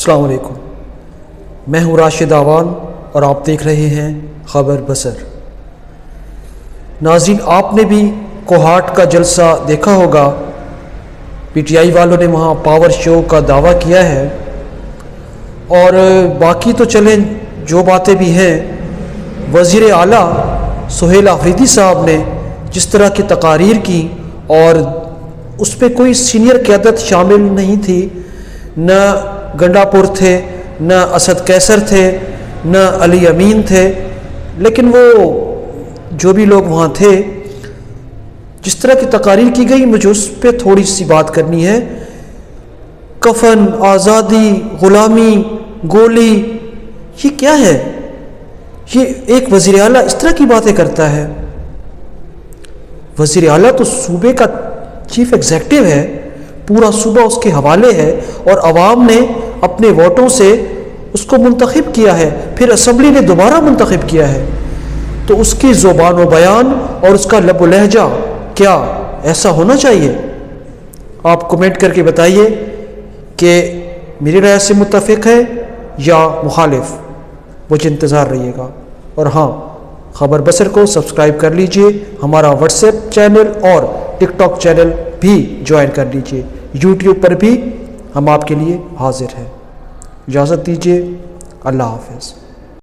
السلام علیکم، میں ہوں راشد آوان اور آپ دیکھ رہے ہیں خبر بصر۔ ناظرین، آپ نے بھی کوہاٹ کا جلسہ دیکھا ہوگا۔ پی ٹی آئی والوں نے وہاں پاور شو کا دعویٰ کیا ہے، اور باقی تو چلیں جو باتیں بھی ہیں، وزیر اعلیٰ سہیل آفریدی صاحب نے جس طرح کی تقاریر کی، اور اس پہ کوئی سینئر قیادت شامل نہیں تھی، نہ گنڈا پور تھے، نہ اسد کیسر تھے، نہ علی امین تھے، لیکن وہ جو بھی لوگ وہاں تھے، جس طرح کی تقاریر کی گئی، مجھے اس پہ تھوڑی سی بات کرنی ہے۔ کفن، آزادی، غلامی، گولی، یہ کیا ہے؟ یہ ایک وزیر اعلیٰ اس طرح کی باتیں کرتا ہے؟ وزیر اعلیٰ تو صوبے کا چیف ایگزیکٹو ہے، پورا صوبہ اس کے حوالے ہے، اور عوام نے اپنے ووٹوں سے اس کو منتخب کیا ہے، پھر اسمبلی نے دوبارہ منتخب کیا ہے، تو اس کی زبان و بیان اور اس کا لب و لہجہ کیا ایسا ہونا چاہیے؟ آپ کمنٹ کر کے بتائیے کہ میری رائے سے متفق ہے یا مخالف۔ مجھے انتظار رہیے گا، اور ہاں، خبر بصر کو سبسکرائب کر لیجئے، ہمارا واٹس ایپ چینل اور ٹک ٹاک چینل بھی جوائن کر لیجئے، یوٹیوب پر بھی ہم آپ کے لیے حاضر ہیں۔ اجازت دیجیے، اللہ حافظ۔